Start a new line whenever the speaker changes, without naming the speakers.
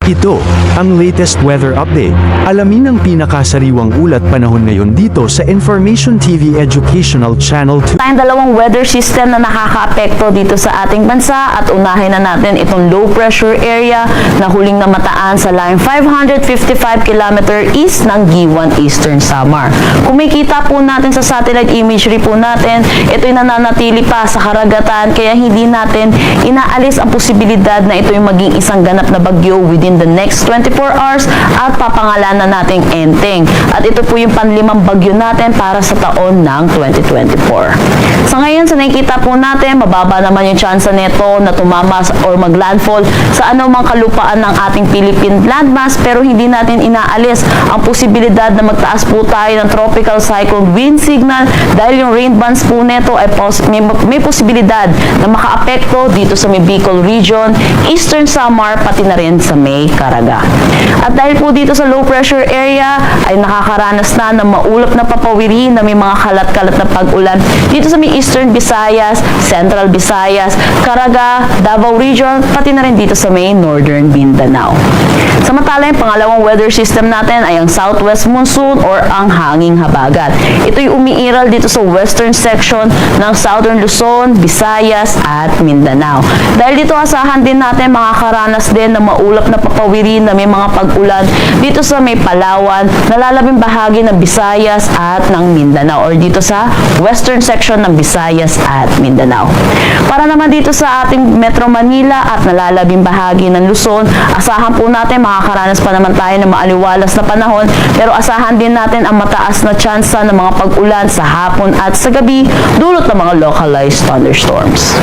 Ito, ang latest weather update. Alamin ang pinakasariwang ulat panahon ngayon dito sa Information TV Educational Channel 2.
Tayong dalawang weather system na nakakaapekto dito sa ating bansa at unahin na natin itong low pressure area na huling namataan sa line 555 km east ng Giwan Eastern Samar. Kung makikita po natin sa satellite imagery po natin, ito'y nananatili pa sa karagatan kaya hindi natin inaalis ang posibilidad na ito'y maging isang ganap na bagyo within the next 24 hours at papangalanan nating Enteng. At ito po yung panlimang bagyo natin para sa taon ng 2024. Sa ngayon, sa nakikita po natin, mababa naman yung chance nito na tumama or maglandfall sa anumang kalupaan ng ating Philippine landmass, pero hindi natin inaalis ang posibilidad na magtaas po tayo ng tropical cyclone wind signal dahil yung rain bands po nito ay may posibilidad na makaapekto dito sa may Bicol region, Eastern Samar, pati na rin sa may Caraga. At dahil po dito sa low pressure area ay nakakaranas na ng maulap na papawiri na may mga kalat-kalat na pag-ulan dito sa may Eastern Visayas, Central Visayas, Caraga, Davao region, pati na rin dito sa may Northern Mindanao. Samantala, yung pangalawang weather system natin ay ang southwest monsoon or ang hanging habagat. Ito'y umiiral dito sa western section ng Southern Luzon, Visayas at Mindanao. Dahil dito asahan din natin makakaranas din ng maulap na papawiri na may mga pag-ulan dito sa may Palawan, nalalabing bahagi ng Visayas at ng Mindanao or dito sa western section ng Visayas at Mindanao. Para naman dito sa ating Metro Manila at nalalabing bahagi ng Luzon, asahan po natin makakaranas pa naman tayo ng maaliwalas na panahon, pero asahan din natin ang mataas na tsansa ng mga pag-ulan sa hapon at sa gabi dulot ng mga localized thunderstorms.